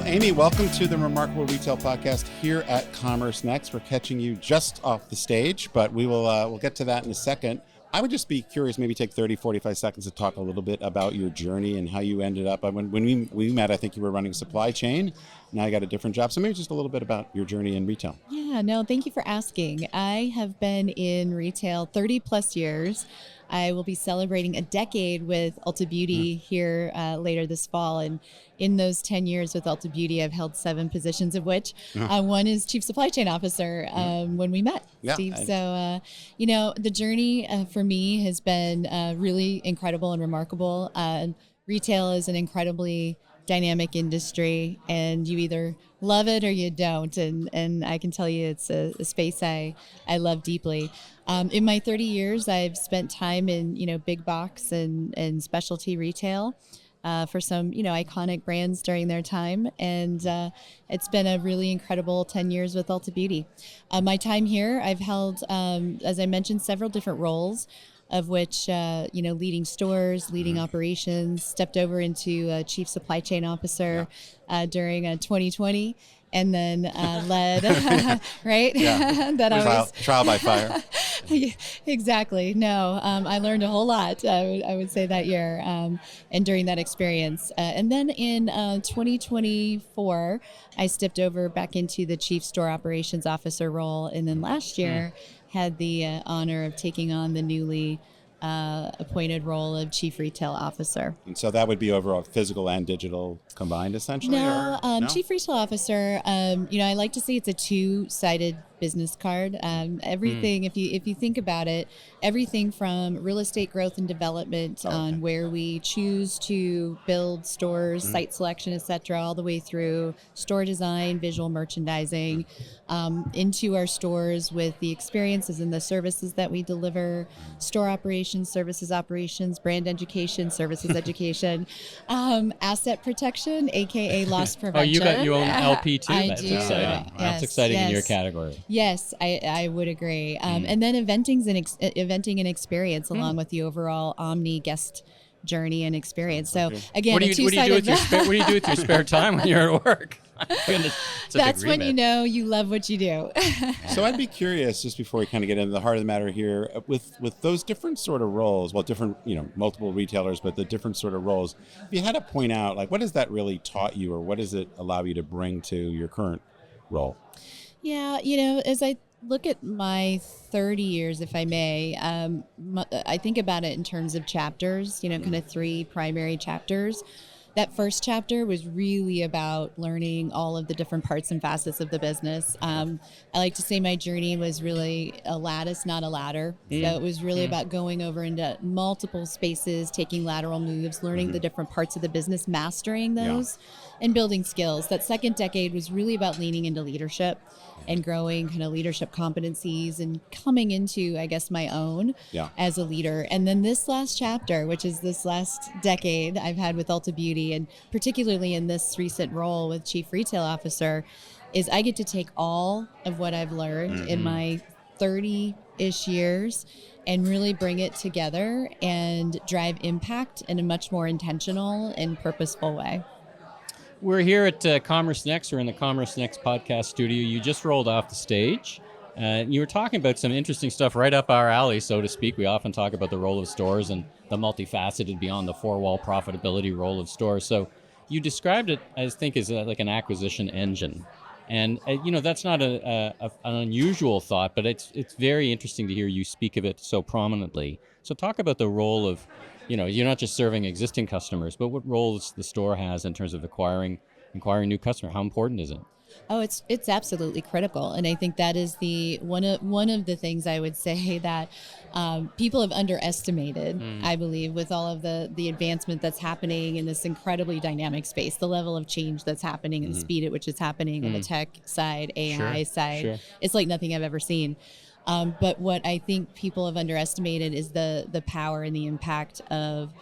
Well, Amiee, welcome to the Remarkable Retail Podcast here at CommerceNext. We're catching you just off the stage, but we'll get to that in a second. I would just be curious, maybe take 30, 45 seconds to talk a little bit about your journey and how you ended up. When we met, I think you were running supply chain. Now you got a different job. So maybe just a little bit about your journey in retail. Yeah, no, thank you for asking. I have been in retail 30 plus years. I will be celebrating a decade with Ulta Beauty here later this fall. And in those 10 years with Ulta Beauty, I've held 7 positions, of which one is Chief Supply Chain Officer when we met, Steve. So, the journey for me has been really incredible and remarkable. Retail is an incredibly dynamic industry, and you either love it or you don't. And I can tell you it's a space I love deeply. In my 30 years, I've spent time in, big box and specialty retail for some, iconic brands during their time. And it's been a really incredible 10 years with Ulta Beauty. My time here, I've held, as I mentioned, several different roles, of which, leading stores, leading operations, stepped over into Chief Supply Chain Officer during 2020, and then led, right? Yeah. Trial by fire. Exactly. No, I learned a whole lot, I would say, that year and during that experience. And then in 2024, I stepped over back into the Chief Store Operations Officer role. And then last year, had the honor of taking on the newly appointed role of Chief Retail Officer. And so that would be overall physical and digital combined, essentially? No, no? Chief Retail Officer, I like to say it's a two-sided business card. Everything, if you think about it, everything from real estate growth and development on where we choose to build stores, site selection, et cetera, all the way through store design, visual merchandising, into our stores with the experiences and the services that we deliver, store operations, services operations, brand education, services education, asset protection, aka loss prevention. You own LP too? That's do. exciting. Yes, That's exciting in your category. Yes, I would agree. And then eventing and experience along with the overall Omni guest journey and experience. So again, what do you do with your spare time when you're at work? That's when you love what you do. So I'd be curious, just before we kind of get into the heart of the matter here, with those different sort of roles, multiple retailers, but the different sort of roles, if you had to point out, like, what has that really taught you, or what does it allow you to bring to your current role? Yeah, as I look at my 30 years, if I may, I think about it in terms of chapters, kind of 3 primary chapters. That first chapter was really about learning all of the different parts and facets of the business. I like to say my journey was really a lattice, not a ladder. So it was really about going over into multiple spaces, taking lateral moves, learning the different parts of the business, mastering those, and building skills. That second decade was really about leaning into leadership and growing kind of leadership competencies and coming into, I guess, my own as a leader. And then this last chapter, which is this last decade I've had with Ulta Beauty, and particularly in this recent role with Chief Retail Officer, is I get to take all of what I've learned in my 30-ish years and really bring it together and drive impact in a much more intentional and purposeful way. We're here at CommerceNext. We're in the CommerceNext podcast studio. You just rolled off the stage. You were talking about some interesting stuff right up our alley, so to speak. We often talk about the role of stores and the multifaceted, beyond the four-wall profitability role of stores. So you described it, I think, as like an acquisition engine. And, that's not an unusual thought, but it's very interesting to hear you speak of it so prominently. So talk about the role of, you're not just serving existing customers, but what roles the store has in terms of acquiring new customers. How important is it? Oh, it's absolutely critical, and I think that is one of the things I would say that people have underestimated. I believe, with all of the advancement that's happening in this incredibly dynamic space, the level of change that's happening and the speed at which it's happening on the tech side, AI side, it's like nothing I've ever seen. But what I think people have underestimated is the power and the impact of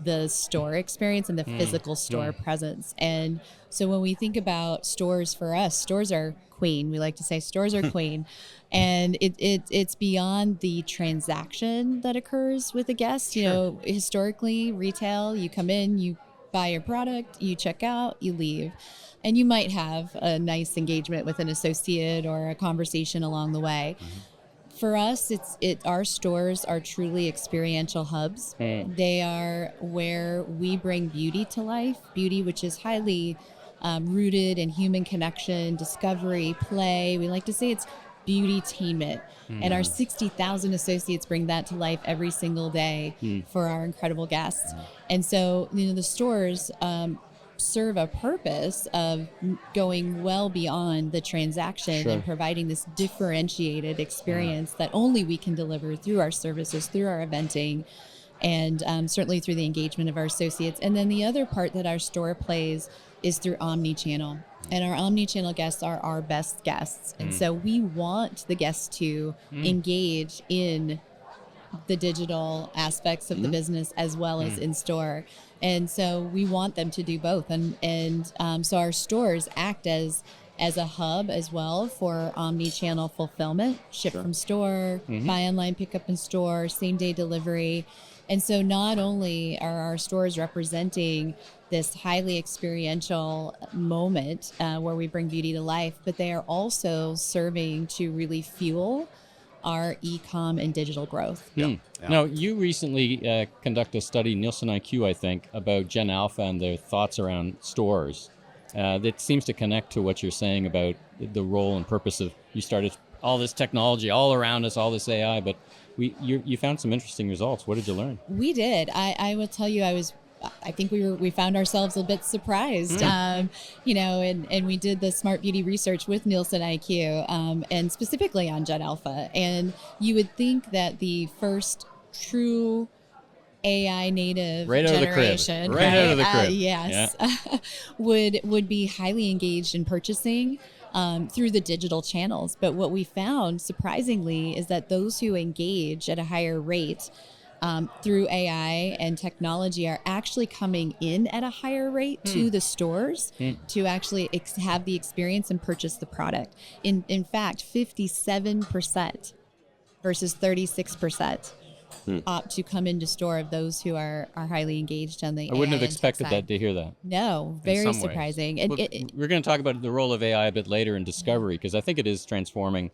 the store experience and the physical store presence. And so when we think about stores, for us, stores are queen. We like to say stores are queen. And it's beyond the transaction that occurs with a guest. Historically, retail, you come in, you buy your product, you check out, you leave. And you might have a nice engagement with an associate or a conversation along the way. For us, our stores are truly experiential hubs. They are where we bring beauty to life, beauty which is highly rooted in human connection, discovery, play. We like to say it's beautytainment. And our 60,000 associates bring that to life every single day for our incredible guests. And so, the stores serve a purpose of going well beyond the transaction and providing this differentiated experience that only we can deliver through our services, through our eventing, and certainly through the engagement of our associates. And then the other part that our store plays is through omni-channel. And our omni-channel guests are our best guests. And so we want the guests to engage in the digital aspects of the business as well as in store. And so we want them to do both. And so our stores act as a hub as well for omni-channel fulfillment, ship from store, buy online, pick up in store, same day delivery. And so not only are our stores representing this highly experiential moment where we bring beauty to life, but they are also serving to really fuel our e-com and digital growth. Now, you recently conducted a study, NielsenIQ, I think, about Gen Alpha and their thoughts around stores. That seems to connect to what you're saying about the role and purpose of, you started all this technology all around us, all this AI, but you found some interesting results. What did you learn? We did. I will tell you, I think we found ourselves a bit surprised, and we did the smart beauty research with NielsenIQ, and specifically on Gen Alpha. And you would think that the first true AI native generation, out of the crib. yes, would be highly engaged in purchasing through the digital channels. But what we found, surprisingly, is that those who engage at a higher rate through AI and technology are actually coming in at a higher rate to the stores to actually have the experience and purchase the product. In fact, 57% versus 36% opt to come into store of those who are highly engaged on the I wouldn't AI have expected side. that to hear that. No, very surprising. And we're going to talk about the role of AI a bit later in discovery, because I think it is transforming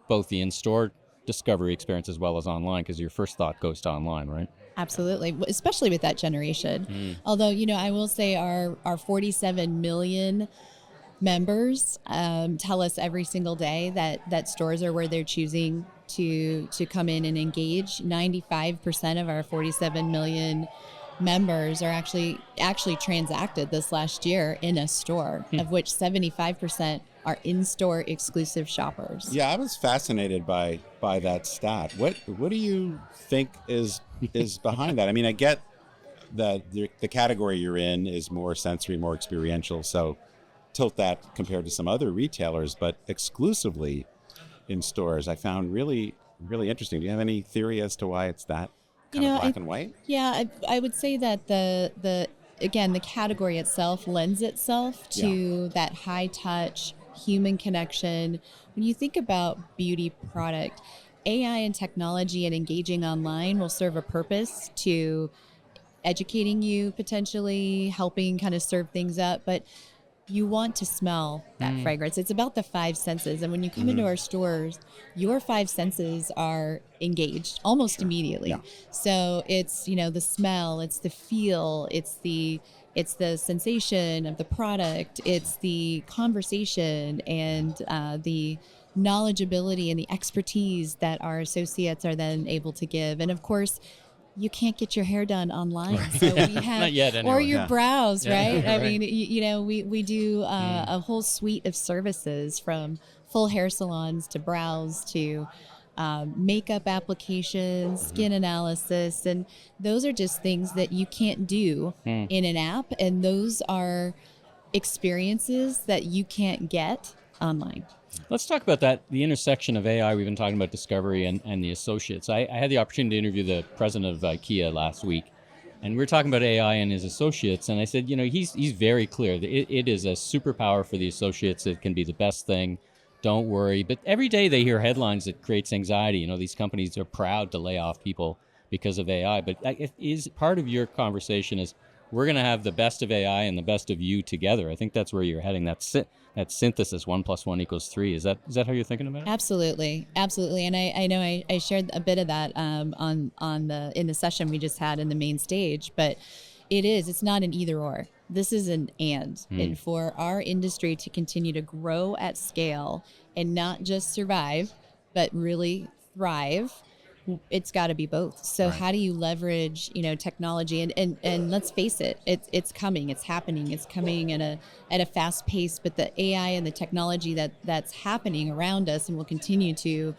both the in-store discovery experience as well as online, because your first thought goes to online, right? Absolutely, especially with that generation. Although, I will say our 47 million members tell us every single day that stores are where they're choosing to come in and engage. 95% of our 47 million members are actually transacted this last year in a store, of which 75% are in-store exclusive shoppers. Yeah, I was fascinated by that stat. What do you think is behind that? I mean, I get that the category you're in is more sensory, more experiential, so tilt that compared to some other retailers, but exclusively in stores, I found really, really interesting. Do you have any theory as to why it's that kind of black and white? Yeah, I would say that the category itself lends itself to that high touch human connection. When you think about beauty product, AI and technology and engaging online will serve a purpose to educating you, potentially helping kind of serve things up, but you want to smell that fragrance. It's about the five senses. And when you come into our stores, your five senses are engaged almost immediately. Yeah. So it's, the smell, it's the feel, it's the sensation of the product, it's the conversation, and the knowledgeability and the expertise that our associates are then able to give. And of course, you can't get your hair done online, so we have Not yet, anyway. Or your brows, right? I Right. mean, we do a whole suite of services, from full hair salons to brows to makeup applications, skin analysis, and those are just things that you can't do in an app, and those are experiences that you can't get online. Let's talk about that, the intersection of AI. We've been talking about discovery and the associates. I had the opportunity to interview the president of IKEA last week, and we were talking about AI and his associates, and I said, he's very clear. It is a superpower for the associates. It can be the best thing. Don't worry. But every day they hear headlines that creates anxiety. These companies are proud to lay off people because of AI. But is part of your conversation is, we're going to have the best of AI and the best of you together. I think that's where you're heading. That synthesis, 1 + 1 = 3. Is that how you're thinking about it? Absolutely. And I know I shared a bit of that in the session we just had in the main stage, but it's not an either or. This is an and for our industry to continue to grow at scale and not just survive, but really thrive, it's got to be both. So how do you leverage, technology and let's face it, it's coming, it's happening, it's coming at a fast pace, but the AI and the technology that's happening around us and will continue to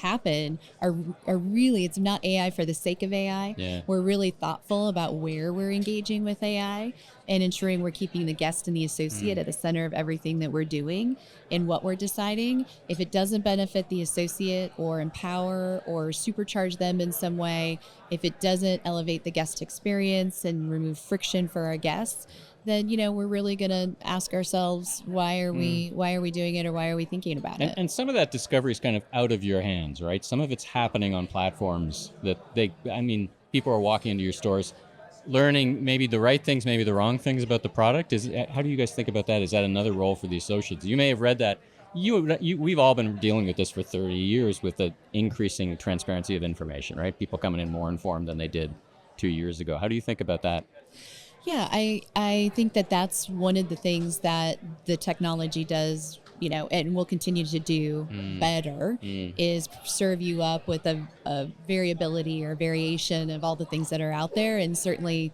happen are really, it's not AI for the sake of AI. Yeah. We're really thoughtful about where we're engaging with AI and ensuring we're keeping the guest and the associate at the center of everything that we're doing and what we're deciding. If it doesn't benefit the associate or empower or supercharge them in some way, if it doesn't elevate the guest experience and remove friction for our guests, then we're really going to ask ourselves, why are we doing it, or why are we thinking about it? And some of that discovery is kind of out of your hands, right? Some of it's happening on platforms that people are walking into your stores, learning maybe the right things, maybe the wrong things about the product. How do you guys think about that? Is that another role for the associates? You may have read that. We've all been dealing with this for 30 years with the increasing transparency of information, right? People coming in more informed than they did 2 years ago. How do you think about that? Yeah, I think that's one of the things that the technology does, and will continue to do better, is serve you up with a variability or variation of all the things that are out there, and certainly,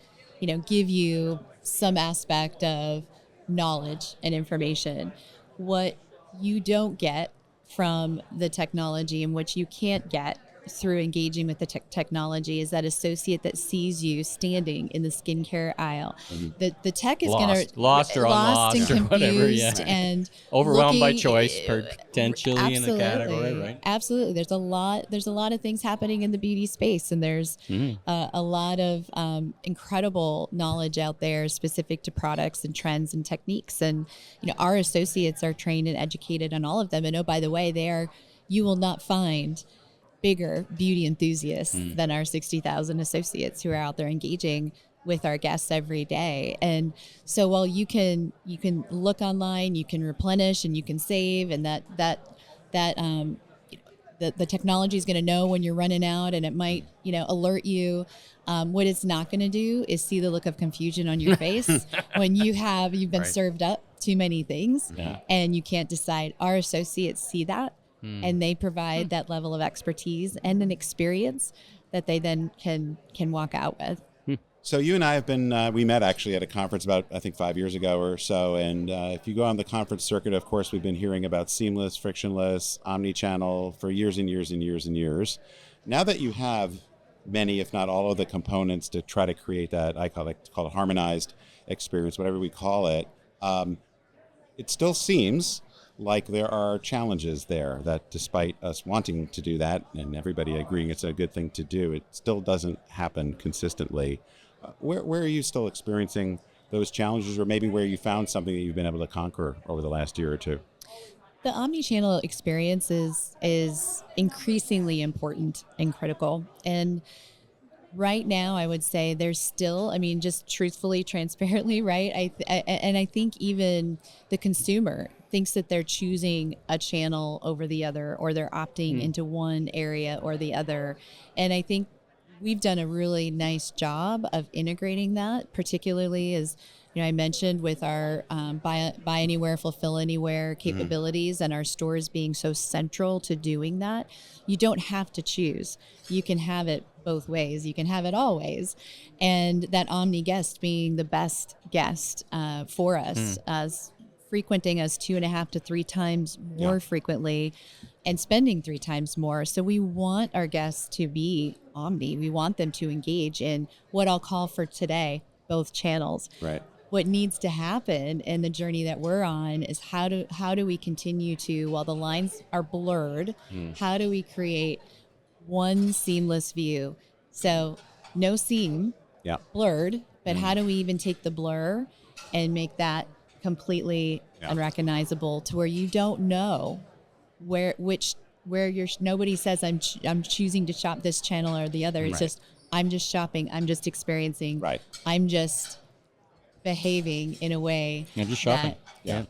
give you some aspect of knowledge and information. What you don't get from the technology, and what you can't get through engaging with the technology, is that associate that sees you standing in the skincare aisle. The tech is going to lost and confused whatever, and overwhelmed by choice potentially in the category, right? Absolutely. There's a lot of things happening in the beauty space, and there's a lot of incredible knowledge out there specific to products and trends and techniques. And our associates are trained and educated on all of them. And oh, by the way, you will not find bigger beauty enthusiasts than our 60,000 associates who are out there engaging with our guests every day. And so while you can look online, you can replenish and you can save, and the technology is going to know when you're running out, and it might alert you. What it's not going to do is see the look of confusion on your face when you've been served up too many things and you can't decide. Our associates see that, and they provide that level of expertise and an experience that they then can walk out with. So you and I have been, we met actually at a conference about, I think, 5 years ago or so. And if you go on the conference circuit, of course, we've been hearing about seamless, frictionless, omni-channel for years and years and years and years. Now that you have many, if not all of the components to try to create that, I call it harmonized experience, whatever we call it, it still seems like there are challenges there that, despite us wanting to do that and everybody agreeing it's a good thing to do, it still doesn't happen consistently. Where are you still experiencing those challenges, or maybe where you found something that you've been able to conquer over the last year or two? The omni-channel experience is increasingly important and critical. And right now, I would say there's still, just truthfully, transparently, right? I think even the consumer thinks that they're choosing a channel over the other, or they're opting into one area or the other. And I think we've done a really nice job of integrating that, particularly as I mentioned with our buy anywhere, fulfill anywhere capabilities, and our stores being so central to doing that. You don't have to choose. You can have it both ways. You can have it all ways. And that omni guest being the best guest for us, as frequenting us 2.5 to 3 times more frequently and spending 3 times more. So we want our guests to be omni. We want them to engage in what I'll call for today, both channels. Right. What needs to happen in the journey that we're on is how do we continue to, while the lines are blurred, how do we create one seamless view? So no seam, blurred, but how do we even take the blur and make that completely unrecognizable, to where you don't know where nobody says I'm choosing to shop this channel or the other. It's just, I'm just shopping. I'm just experiencing. Right. I'm just behaving in a way Yeah, just shopping. that Yeah.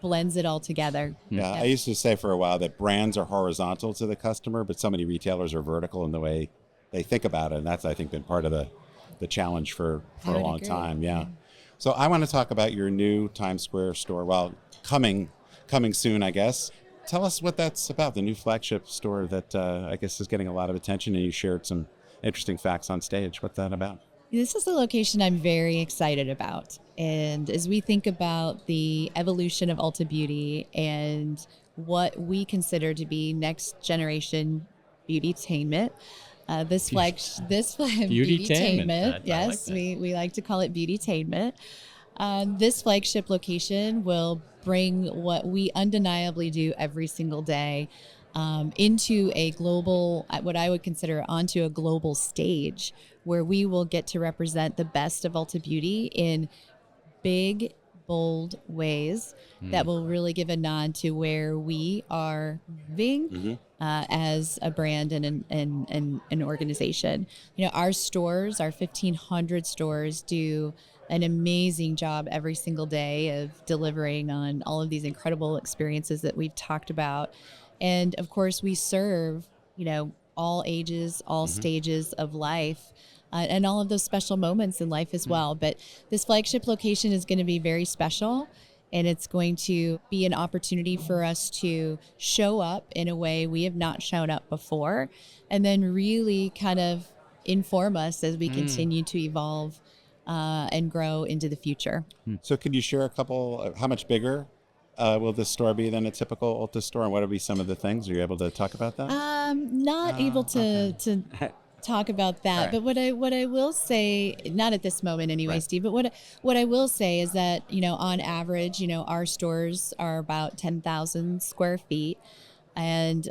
blends it all together. Yeah, I used to say for a while that brands are horizontal to the customer, but so many retailers are vertical in the way they think about it. And that's, I think, been part of the challenge for I a would long agree. time. Yeah. So I want to talk about your new Times Square store. Well, coming soon, I guess. Tell us what that's about, the new flagship store that I guess is getting a lot of attention, and you shared some interesting facts on stage. What's that about? This is a location I'm very excited about. And as we think about the evolution of Ulta Beauty and what we consider to be next generation beautytainment, Beautytainment. beautytainment, I like yes, that. we like to call it beautytainment. This flagship location will bring what we undeniably do every single day into a global, what I would consider onto a global stage where we will get to represent the best of Ulta Beauty in big, bold ways that will really give a nod to where we are moving as a brand and an organization. You know, our stores, our 1,500 stores, do an amazing job every single day of delivering on all of these incredible experiences that we've talked about. And of course, we serve, you know, all ages, all stages of life. And all of those special moments in life as well. But this flagship location is going to be very special, and it's going to be an opportunity for us to show up in a way we have not shown up before, and then really kind of inform us as we continue to evolve and grow into the future. So could you share a couple, how much bigger will this store be than a typical Ulta store, and what will be some of the things? Are you able to talk about that? Not able to talk about that, Right. but what I will say, not at this moment anyway, Right. Steve, but what I will say is that, you know, on average, you know, our stores are about 10,000 square feet. And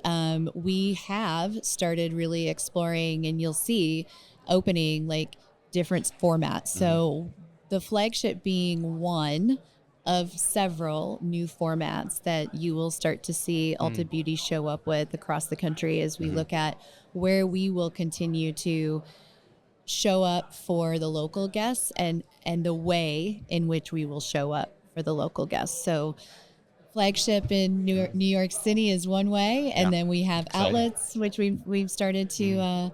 we have started really exploring, and you'll see opening like different formats. So the flagship being one of several new formats that you will start to see Ulta Beauty show up with across the country as we look at where we will continue to show up for the local guests and the way in which we will show up for the local guests. So flagship in New York City is one way, and then we have outlets which we've started to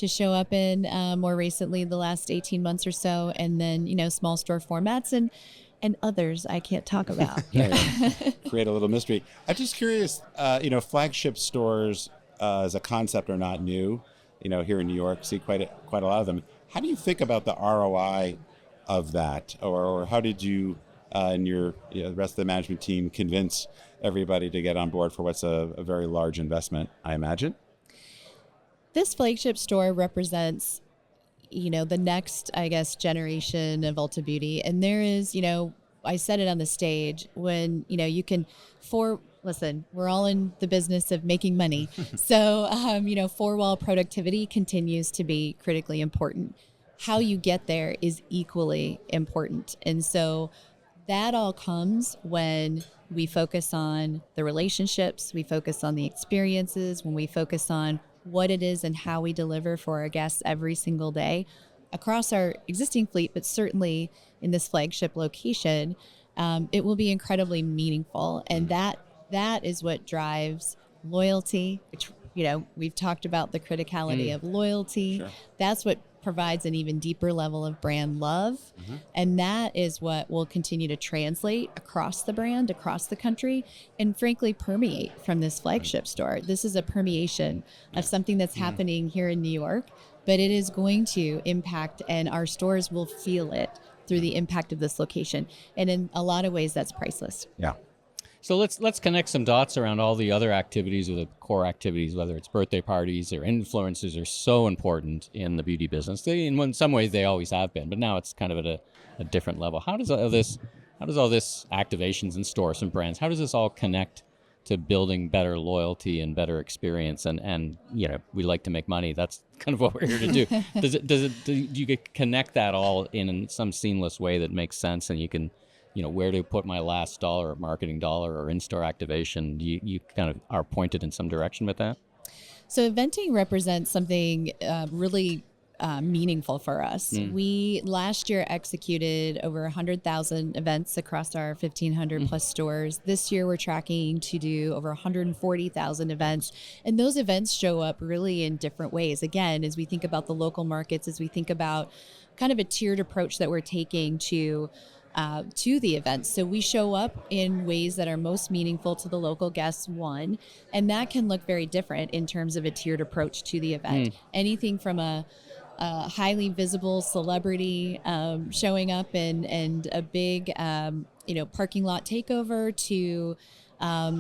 show up in more recently, the last 18 months or so, and then, you know, small store formats and others I can't talk about. Create a little mystery. I'm just curious, you know, flagship stores as a concept are not new. You know, here in New York, see quite a lot of them. How do you think about the ROI of that, or how did you and the rest of the management team convince everybody to get on board for what's a very large investment, I imagine? This flagship store represents, you know, the next, I guess, generation of Ulta Beauty. And there is, you know, I said it on the stage when, you know, you can, listen, we're all in the business of making money. So, you know, four-wall productivity continues to be critically important. How you get there is equally important. And so that all comes when we focus on the relationships, we focus on the experiences, when we focus on what it is and how we deliver for our guests every single day across our existing fleet, but certainly in this flagship location, it will be incredibly meaningful. And that is what drives loyalty, which, you know, we've talked about the criticality of loyalty. Sure. That's what provides an even deeper level of brand love. And that is what will continue to translate across the brand, across the country, and frankly permeate from this flagship store. This is a permeation of something that's happening here in New York, but it is going to impact, and our stores will feel it through the impact of this location. And in a lot of ways, that's priceless. Yeah. So let's connect some dots around all the other activities or the core activities, whether it's birthday parties or influencers, are so important in the beauty business. In some ways, they always have been, but now it's kind of at a different level. How does all this activations in stores and brands, how does this all connect to building better loyalty and better experience? And you know, we like to make money. That's kind of what we're here to do. Do you connect that all in some seamless way that makes sense, and you can, you know, where to put my last dollar of marketing dollar or in-store activation? You kind of are pointed in some direction with that? So eventing represents something really meaningful for us. We last year executed over 100,000 events across our 1,500 plus stores. This year we're tracking to do over 140,000 events. And those events show up really in different ways. Again, as we think about the local markets, as we think about kind of a tiered approach that we're taking to the events. So we show up in ways that are most meaningful to the local guests, one, and that can look very different in terms of a tiered approach to the event. Anything from a highly visible celebrity showing up and a big parking lot takeover to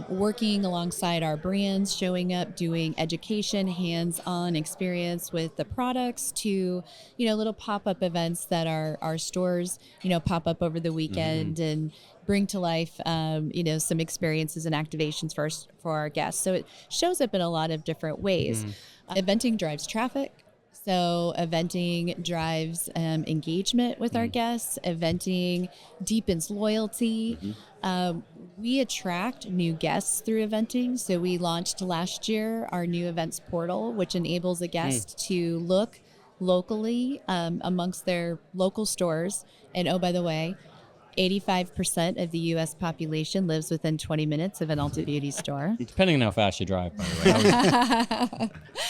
working alongside our brands, showing up, doing education, hands-on experience with the products to, little pop-up events that our stores, pop up over the weekend and bring to life, some experiences and activations for our guests. So it shows up in a lot of different ways. Eventing drives traffic. So eventing drives engagement with our guests. Eventing deepens loyalty. We attract new guests through eventing. So we launched last year our new events portal, which enables a guest to look locally amongst their local stores. And oh, by the way, 85% of the U.S. population lives within 20 minutes of an Ulta Beauty store. Depending on how fast you drive, by the way.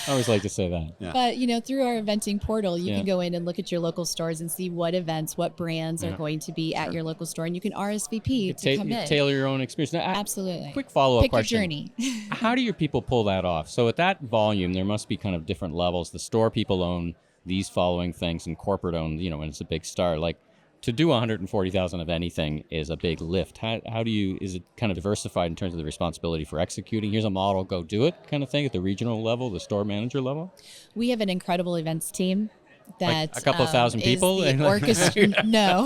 I always like to say that. Yeah. But, through our eventing portal, you can go in and look at your local stores and see what events, what brands are going to be at your local store. And you can RSVP to come in. Tailor your own experience. Now, Absolutely. Quick follow-up Pick question. your journey. How do your people pull that off? So at that volume, there must be kind of different levels. The store people own these following things, and corporate own, when it's a big star. Like, to do 140,000 of anything is a big lift. How do you, is it kind of diversified in terms of the responsibility for executing? Here's a model, go do it kind of thing at the regional level, the store manager level? We have an incredible events team. That like a couple of thousand people? Orchestra. No,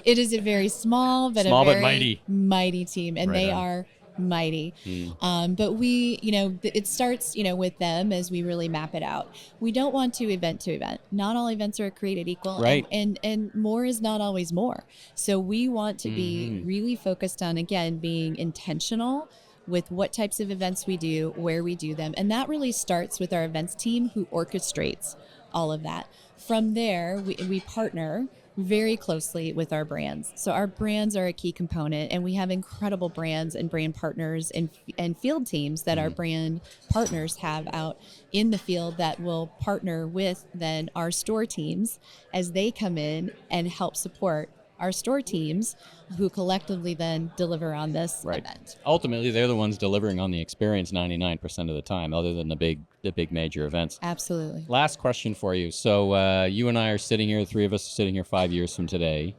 it is a very small but very mighty team, and they are mighty. But we, it starts, with them as we really map it out. We don't want to event. Not all events are created equal, right? And more is not always more. So we want to be really focused on, again, being intentional with what types of events we do, where we do them, and that really starts with our events team who orchestrates all of that. From there, we partner very closely with our brands. So our brands are a key component, and we have incredible brands and brand partners and field teams that our brand partners have out in the field that will partner with then our store teams as they come in and help support our store teams who collectively then deliver on this event. Ultimately, they're the ones delivering on the experience 99% of the time, other than the big major events. Absolutely. Last question for you. So you and I are sitting here, the three of us are sitting here 5 years from today.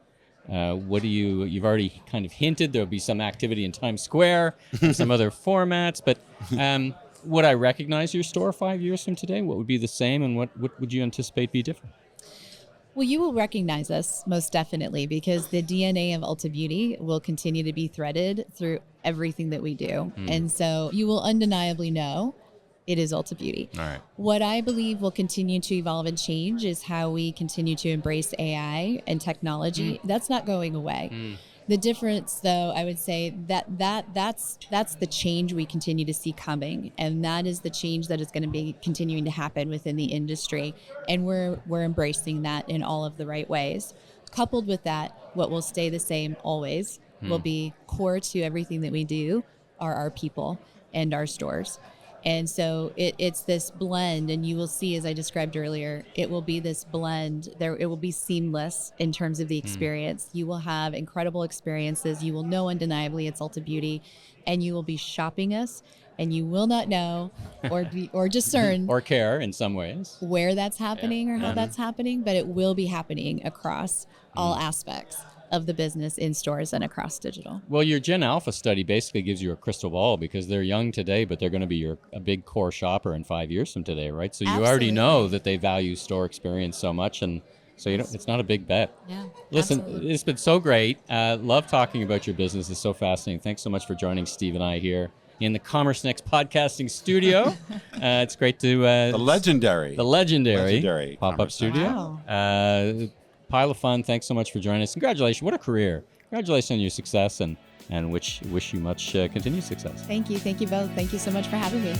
You've already kind of hinted there'll be some activity in Times Square, some other formats, but would I recognize your store 5 years from today? What would be the same, and what would you anticipate be different? Well, you will recognize us most definitely, because the DNA of Ulta Beauty will continue to be threaded through everything that we do. And so you will undeniably know it is Ulta Beauty. All right. What I believe will continue to evolve and change is how we continue to embrace AI and technology. That's not going away. The difference, though, I would say that's the change we continue to see coming, and that is the change that is going to be continuing to happen within the industry, and we're embracing that in all of the right ways. Coupled with that, what will stay the same always will be core to everything that we do are our people and our stores. And so it's this blend, and you will see, as I described earlier, it will be this blend. It will be seamless in terms of the experience. You will have incredible experiences. You will know undeniably it's Ulta Beauty, and you will be shopping us, and you will not know or discern or care in some ways where that's happening or how that's happening, but it will be happening across all aspects of the business in stores and across digital. Well, your Gen Alpha study basically gives you a crystal ball, because they're young today, but they're going to be a big core shopper in 5 years from today, right? So you already know that they value store experience so much, and so it's not a big bet. Yeah. Listen, absolutely. It's been so great. Love talking about your business. It's so fascinating. Thanks so much for joining Steve and I here in the CommerceNext podcasting studio. It's great to the legendary pop-up studio. Wow. Pile of fun. Thanks so much for joining us. Congratulations. What a career. Congratulations on your success, and wish you much continued success. Thank you. Thank you both. Thank you so much for having me.